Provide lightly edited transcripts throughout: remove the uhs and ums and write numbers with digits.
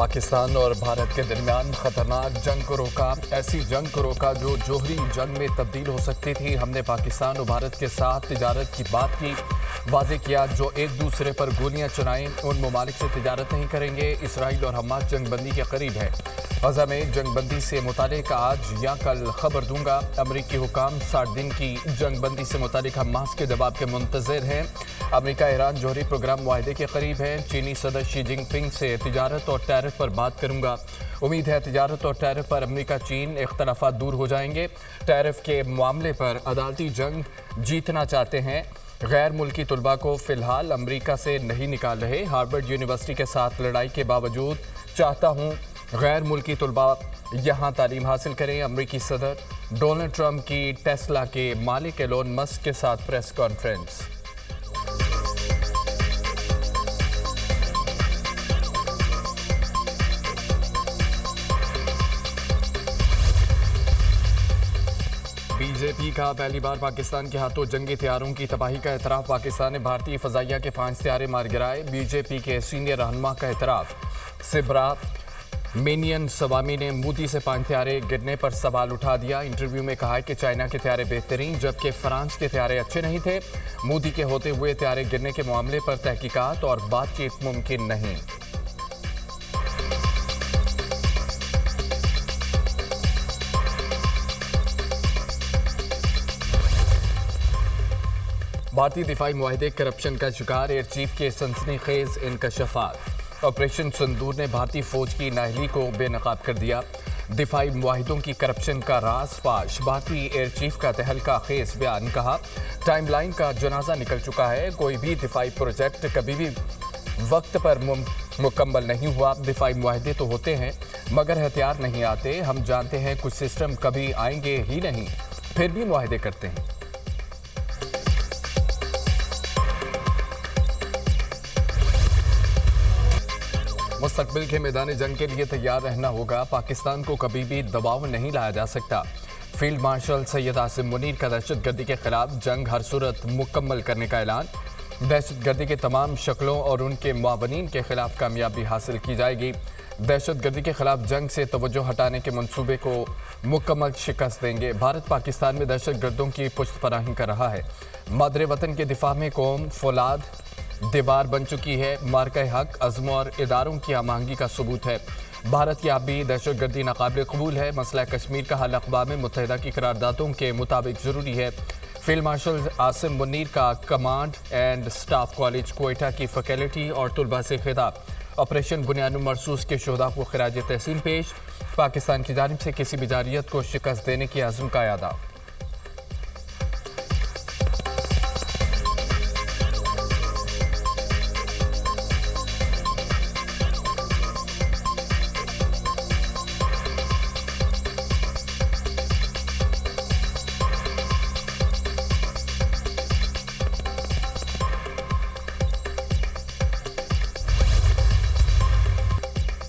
पाकिस्तान और भारत के दरमियान खतरनाक जंग को रोका। ऐसी जंग को रोका जो जोहरी जंग में तब्दील हो सकती थी। हमने पाकिस्तान और भारत के साथ तिजारत की बात की, वाज़ेह किया जो एक दूसरे पर गोलियां चलाएं उन ममालिक से तिजारत नहीं करेंगे। इसराइल और हमास जंगबंदी के करीब है। गज़ा में जंगबंदी से मुतालिक आज या कल खबर दूंगा। अमरीकी हुकाम 60 दिन की जंगबंदी से मुतालिक हमास के जवाब के मुंतज़िर हैं। अमरीका ईरान जोहरी प्रोग्राम मुआहदे के करीब है। चीनी सदर शी जिनपिंग से तिजारत और टैरिफ पर बात करूंगा। उम्मीद है तिजारत और टैरिफ पर अमरीका चीन इख्तलाफात दूर हो जाएंगे। टैरिफ के मामले पर अदालती जंग जीतना चाहते हैं। गैर मुल्की तलबा को फिलहाल अमरीका से नहीं निकाल रहे। हार्वर्ड यूनिवर्सिटी के साथ लड़ाई के बावजूद चाहता हूँ गैर मुल्की तलबा यहाँ तालीम हासिल करें। अमरीकी सदर डोनाल्ड ट्रंप की टेस्ला के मालिक एलोन मस्क के साथ प्रेस कॉन्फ्रेंस। बीजेपी का पहली बार पाकिस्तान के हाथों जंगी हथियारों की तबाही का एतराफ़। पाकिस्तान ने भारतीय फ़ज़ाइया के 5 हथियारे मार गिराए। बीजेपी के सीनियर रहनुमा का एतराफ़। सिब्रा मेनियन सवामी ने मोदी से 5 हथियारे गिरने पर सवाल उठा दिया। इंटरव्यू में कहा कि चाइना के हथियारे बेहतरीन जबकि फ्रांस के हथियारे अच्छे नहीं थे। मोदी के होते हुए हथियारे गिरने के मामले पर तहकीकात और बातचीत मुमकिन नहीं। भारतीय दिफाई मुआहदे करप्शन का शिकार। एयर चीफ के सनसनीखेज इंकशाफात। ऑपरेशन सिंदूर ने भारतीय फौज की नाअहली को बेनकाब कर दिया। दिफाई मुआहिदों की करप्शन का राज फाश। भारतीय एयर चीफ का तहलका खेज बयान। कहा टाइमलाइन का जनाजा निकल चुका है। कोई भी दिफाई प्रोजेक्ट कभी भी वक्त पर मुकम्मल नहीं हुआ। दिफाई मुआहदे तो होते हैं मगर हथियार नहीं आते। हम जानते हैं कुछ सिस्टम कभी आएंगे ही नहीं, फिर भी मुआहदे करते हैं। मुस्तकबिल के मैदान जंग के लिए तैयार रहना होगा। पाकिस्तान को कभी भी दबाव नहीं लाया जा सकता। फील्ड मार्शल सैयद आसिम मुनीर का दहशतगर्दी के खिलाफ जंग हर सूरत मुकम्मल करने का ऐलान। दहशतगर्दी के तमाम शक्लों और उनके मुआवनीन के खिलाफ कामयाबी हासिल की जाएगी। दहशतगर्दी के खिलाफ जंग से तवज्जो हटाने के मंसूबे को मुकम्मल शिकस्त देंगे। भारत पाकिस्तान में दहशतगर्दों की पुश्त पनाही कर रहा है। मादरे वतन के दिफा में कौम फौलाद दीवार बन चुकी है। मार्का हक अज़्म और इदारों की आमांगी का सबूत है। भारत की आबी दहशतगर्दी नाकाबिल कबूल है। मसला कश्मीर का हल अक़वाम मुत्तहिदा की करारदादों के मुताबिक ज़रूरी है। फील्ड मार्शल आसिम मुनीर का command and staff college Quetta की फैकल्टी और तलबा से खिताब। ऑपरेशन बुनियाद मरसूस के शोहदा को खिराज तहसीन पेश। पाकिस्तान की जानिब से किसी भी जारियत को शिकस्त देने की अज़्म का यादा।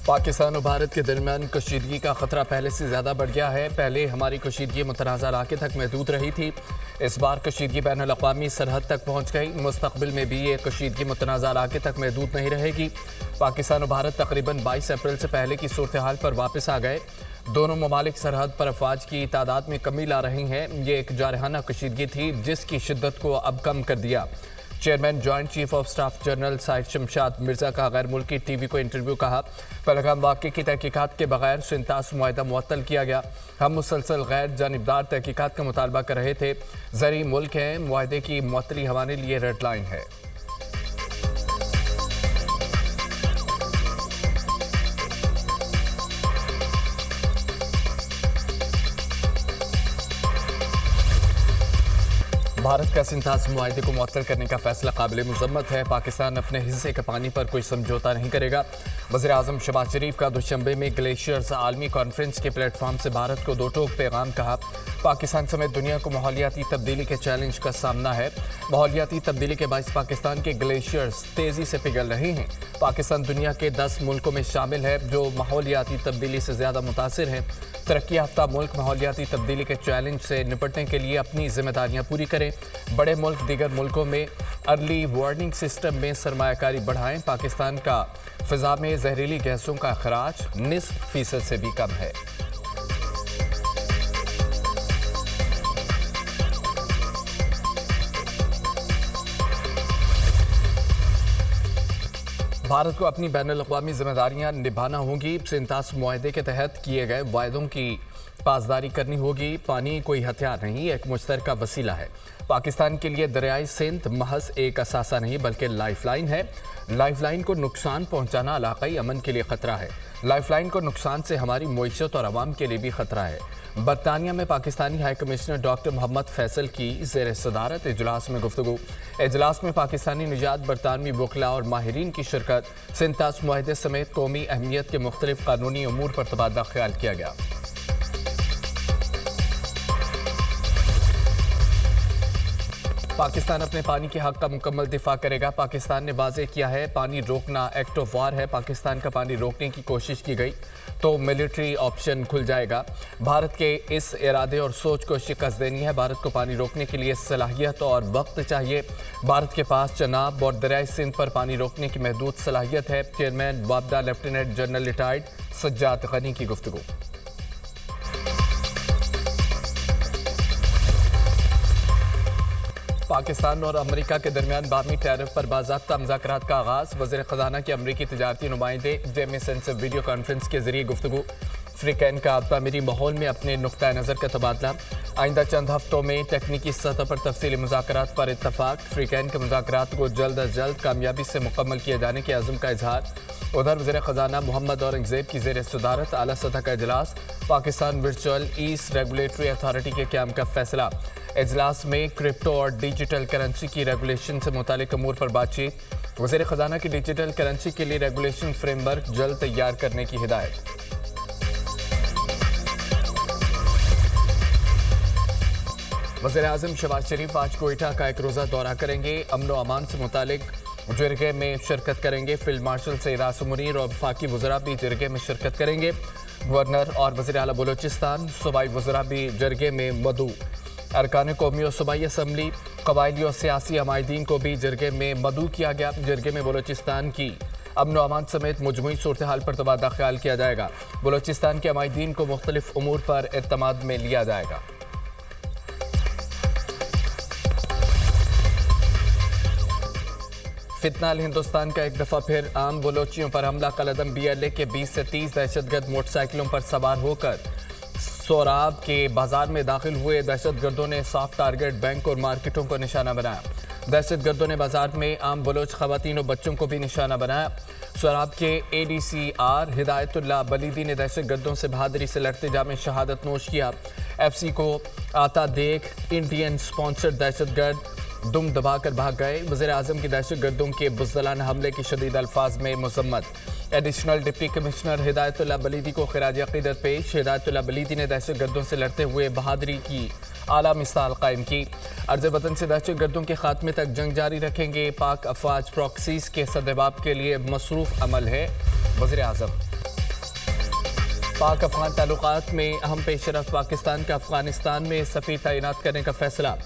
पाकिस्तान और भारत के दरमियान कशीदगी का खतरा पहले से ज़्यादा बढ़ गया है। पहले हमारी कशीदगी मुतनाज़ा इलाके तक महदूद रही थी। इस बार कशीदगी बैन अल-अक़वामी सरहद तक पहुँच गई। मुस्तक़बिल में भी ये कशीदगी मुतनाज़ा इलाके तक महदूद नहीं रहेगी। पाकिस्तान और भारत तकरीबन 22 अप्रैल से पहले की सूरत हाल पर वापस आ गए। दोनों ममालिक सरहद पर अफवाज की तादाद में कमी ला रही हैं। ये एक जारहाना कशीदगी थी जिसकी शिद्दत को अब कम कर दिया। Chairman joint chief of staff general Shahid Shamshad Mirza का गैर मुल्की टीवी को इंटरव्यू। कहा पहलगाम वाक़े की तहकीकात के बगैर सिंतास मुआहदा मुअत्तल किया गया। हम मुसलसल गैर जानिबदार तहकीकात का मुतालबा कर रहे थे। ज़री मुल्क है, मुआहदे की मुअत्तली हमारे लिए रेड लाइन है। भारत का सिंतास मुआहदे को मुअत्तल करने का फैसला काबिल मज़म्मत है। पाकिस्तान अपने हिस्से के पानी पर कोई समझौता नहीं करेगा। वज़ीर-ए-आज़म शहबाज शरीफ का दुशंबे में ग्लेशियर्स आलमी कॉन्फ्रेंस के प्लेटफॉर्म से भारत को दो टोक पैगाम। कहा पाकिस्तान समेत दुनिया को माहौलियाती तब्दीली के चैलेंज का सामना है। माहौलियाती तब्दीली के बायस पाकिस्तान के ग्लेशियर्स तेज़ी से पिघल रहे हैं। पाकिस्तान दुनिया के 10 मुल्कों में शामिल है जो माहौलियाती तब्दीली से ज़्यादा मुतासिर हैं। तरक्की याफ्ता मुल्क माहौलियाती तब्दीली के चैलेंज से निपटने के लिए अपनी जिम्मेदारियां पूरी करें। बड़े मुल्क दीगर मुल्कों में अर्ली वार्निंग सिस्टम में सरमायाकारी बढ़ाएं। पाकिस्तान का फिजा में जहरीली गैसों का अखराज 19% से भी कम है। भारत को अपनी बैनुल-अक़वामी जिम्मेदारियां निभाना होंगी। सिंतास मुआहदे के तहत किए गए वायदों की पासदारी करनी होगी। पानी कोई हथियार नहीं, एक मुश्तरका वसीला है। पाकिस्तान के लिए दरियाई सिंध महज एक असासा नहीं बल्कि लाइफलाइन है। लाइफलाइन को नुकसान पहुंचाना इलाकाई अमन के लिए खतरा है। लाइफलाइन को नुकसान से हमारी मईशत और आवाम के लिए भी खतरा है। बरतानिया में Pakistani high commissioner doctor Mohammad Faisal की ज़ेर सदारत इजलास में गुफ्तगू। इजलास में पाकिस्तानी निजात, बरतानवी वकला और माहिरीन की शिरकत। सिंतास मुआहदे समेत कौमी अहमियत के मुख्तलिफ कानूनी अमूर पर तबादला ख्याल किया गया। पाकिस्तान अपने पानी के हक का मुकम्मल दिफा करेगा। पाकिस्तान ने वाज़े किया है पानी रोकना एक्ट ऑफ वार है। पाकिस्तान का पानी रोकने की कोशिश की गई तो मिलिट्री ऑप्शन खुल जाएगा। भारत के इस इरादे और सोच को शिकस्त देनी है। भारत को पानी रोकने के लिए सलाहियत और वक्त चाहिए। भारत के पास चनाब और दरियाई सिंध पर पानी रोकने की महदूद सलाहियत है। चेयरमैन वाबडा lieutenant general retired Sajjad Ghani की गुफ्तगू। पाकिस्तान और अमेरिका के दरमियान बाहमी टैरिफ पर बाज़ाब्ता मुज़ाकरात का आगाज़। वज़ीर ख़ज़ाना के अमरीकी तजारती नुमाइंदे जेमी सेन से वीडियो कॉन्फ्रेंस के जरिए गुफ्तगू। अफ्रीकैन का तामीरी माहौल में अपने नुक्ता नज़र का तबादला। आइंदा चंद हफ्तों में तकनीकी सतह पर तफसीली मुज़ाकरात पर इत्तफाक। अफ्रीकैन के मुज़ाकरात को जल्द अज जल्द कामयाबी से मुकम्मल किए जाने के अज़्म का इजहार। उधर वज़ीर ख़ज़ाना मोहम्मद औरंगज़ेब की ज़ेर सदारत आला सतह का इजलास। Pakistan virtual east regulatory authority के क़याम का फैसला। इजलास में क्रिप्टो और डिजिटल करेंसी की रेगुलेशन से मुतालिक अमूर पर बातचीत। वज़ीर ख़ज़ाना की डिजिटल करेंसी के लिए रेगुलेशन फ्रेमवर्क जल्द तैयार करने की हिदायत। वज़ीर आज़म शहबाज शरीफ आज कोयटा का एक रोज़ा दौरा करेंगे। अमन व अमान से मुतालिक जरगे में शिरकत करेंगे। फील्ड मार्शल सईद आसिम मुनीर और वफाकी वज़रा भी जरगे में शिरकत करेंगे। गवर्नर और वज़ीर आला बलोचिस्तान, सूबाई वज़रा भी जरगे में मदऊ। अरकान कौमी और सूबाई असम्बली, कबायली और सियासी हमायदीन को भी जरगे में मदऊ किया गया। जरगे में बलोचिस्तान की अमन व अमान समेत मजमूई सूरत हाल पर तबादला ख्याल किया जाएगा। बलोचिस्तान के हमायदीन को मुख्तलिफ उमूर पर एतमाद में लिया जाएगा। फितनाल हिंदुस्तान का एक दफ़ा फिर आम बलोचियों पर हमला। कलदम BLA के 20 से 30 दहशतगर्द मोटरसाइकिलों पर सवार होकर सोराब के बाजार में दाखिल हुए। दहशतगर्दों ने सॉफ्ट टारगेट बैंक और मार्केटों को निशाना बनाया। दहशतगर्दों ने बाजार में आम बलोच खवातीन और बच्चों को भी निशाना बनाया। सोराब के ADCR हिदायतुल्लाह बलीदी ने दहशतगर्दों से बहादुरी से लड़ते जामे शहादत नोश किया। FC को आता देख इंडियन स्पॉन्सर्ड दहशतगर्द दुम दबाकर भाग गए। वज़ीर आज़म की दहशतगर्दों के बुज़दिलाना हमले की शदीद अल्फाज में मज़म्मत। एडिशनल डिप्टी कमिश्नर हिदायतुल्लाह बलीदी को खिराज अक़ीदत पेश। हिदायतुल्लाह बलीदी ने दहशतगर्दों से लड़ते हुए बहादुरी की आला मिसाल कायम की। अर्ज़ वतन से दहशतगर्दों के खात्मे तक जंग जारी रखेंगे। पाक अफवाज प्रॉक्सीज़ के सद्देबाब के लिए मसरूफ़ अमल है। वज़ीर आज़म पाक अफ़गान ताल्लुकात में अहम पेशरफ़्त। पाकिस्तान का अफ़गानिस्तान में सफ़ीर तैनात करने का फैसला।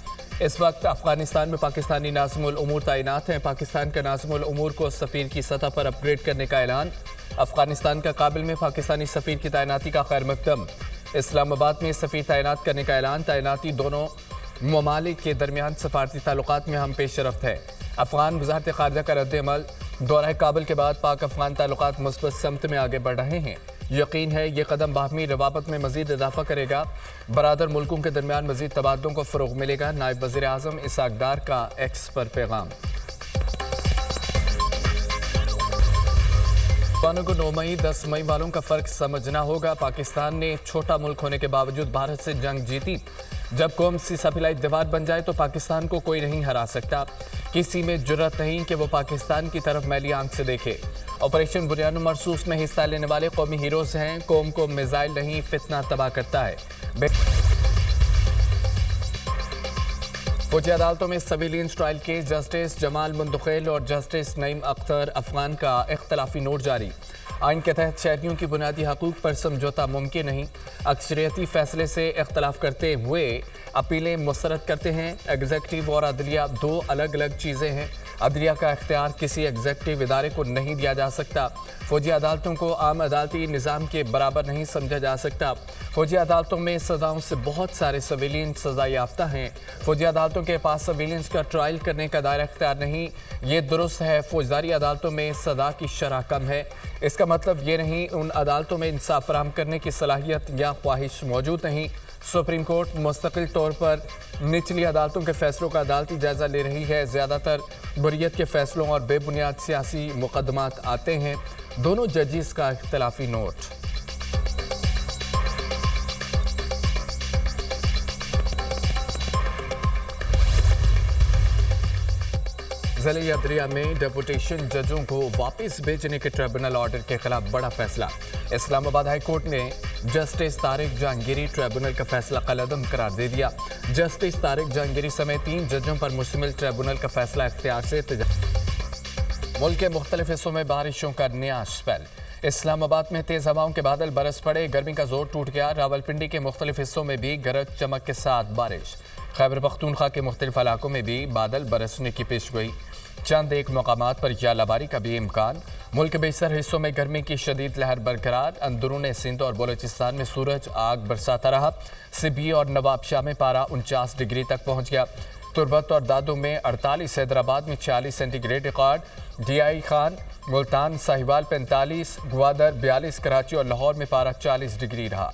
इस वक्त अफगानिस्तान में पाकिस्तानी नाज़िमुल उमूर तैनात हैं। पाकिस्तान का नाज़िमुल उमूर को सफ़ीर की सतह पर अपग्रेड करने का ऐलान। अफगानिस्तान का काबिल में पाकिस्तानी सफ़ीर की तैनाती का खैर मकदम। इस्लामाबाद में सफ़ीर तैनात करने का ऐलान। तैनाती दोनों ममालिक के दरमियान सफारती ताल्लुकात में हम पेशरफ्त है। अफगान वज़ारत ख़ारिजा का रद्द-ए-अमल। दौरा काबिल के बाद पाक अफगान ताल्लुकात मुस्बत समत में आगे बढ़ रहे हैं। यकीन है ये कदम बाहमी रवाबत में मज़ीद इजाफा करेगा। बरादर मुल्कों के दरमियान मज़ीद तबादलों को फ़रोग़ मिलेगा। नायब वज़ीर आज़म इसाक डार का एक्स पर पैगाम। पाकिस्तान को 9 मई 10 मई वालों का फ़र्क समझना होगा। पाकिस्तान ने छोटा मुल्क होने के बावजूद भारत से जंग जीती। जब कौम सीसा फिलाई दीवार बन जाए तो पाकिस्तान को कोई नहीं हरा सकता। किसी में जुर्रत नहीं कि वो पाकिस्तान की तरफ मैली आंख से देखे। ऑपरेशन बुनियाद मरसूस में हिस्सा लेने वाले कौमी हीरोज़ हैं। कौम को मिसाइल नहीं फितना तबाह करता है। फौजी अदालतों में civilians trial case justice Jamal Mandokhail और जस्टिस नईम अख्तर अफगान का इख्तलाफी नोट जारी। आइन के तहत शहरियों की बुनियादी हकूक पर समझौता मुमकिन नहीं। अक्सरियती फैसले से इख्तलाफ करते हुए अपीलें मुस्तरद करते हैं। एग्जेक्टिव और अदलिया दो अलग अलग चीज़ें हैं। अदलिया का इख्तियार किसी एग्जेक्टिव इदारे को नहीं दिया जा सकता। फौजी अदालतों को आम अदालती निज़ाम के बराबर नहीं समझा जा सकता। फौजी अदालतों में सज़ाओं से बहुत सारे सिविलियन सज़ा याफ्ता हैं। फौजी अदालतों के पास सिविलियंस का ट्रायल करने का दायरा इख्तियार नहीं। ये दुरुस्त है, फौजदारी अदालतों में सज़ा की शरह कम है। इसका मतलब ये नहीं उन अदालतों में इंसाफ फराहम करने की सलाहियत या ख्वाहिश मौजूद नहीं। सुप्रीम कोर्ट मुस्तकिल तौर पर निचली अदालतों के फैसलों का अदालती जायजा ले रही है। ज़्यादातर बुरियत के फैसलों और बेबुनियाद सियासी मुकदमात आते हैं। दोनों जजेस का इख्तलाफी नोट। ज़िले अदलिया में डेपुटेशन जजों को वापस भेजने के ट्रिब्यूनल ऑर्डर के खिलाफ बड़ा फैसला। इस्लामाबाद हाई कोर्ट ने जस्टिस तारिक जहांगीरी ट्रिब्यूनल का फैसला कलअदम करार दे दिया। जस्टिस तारिक जहांगीरी समेत 3 जजों पर मुश्तमिल ट्रिब्यूनल का फैसला इख्तियार से मुल्क के मुख्तलिफ हिस्सों में बारिशों का नया स्पेल। इस्लामाबाद में तेज हवाओं के बादल बरस पड़े, गर्मी का जोर टूट गया। रावलपिंडी के मुख्तलिफ हिस्सों में भी गरज चमक के साथ बारिश। खैबर पख्तूनख्वा के मुख्तलिफ इलाकों में भी बादल बरसने की पेशगोई। चंद एक मकामात पर यालाबारी का भी इम्कान। मुल्क के बेशतर हिस्सों में गर्मी की शदीद लहर बरकरार। अंदरून सिंध और बलोचिस्तान में सूरज आग बरसाता रहा। सिबी और नवाबशाह में पारा 49 डिग्री तक पहुंच गया। तुरबत और दादू में 48, हैदराबाद में 46 centigrade record. DI Khan, Multan, Sahiwal 45, Gwadar 42, Karachi और लाहौर में पारा 40 डिग्री रहा।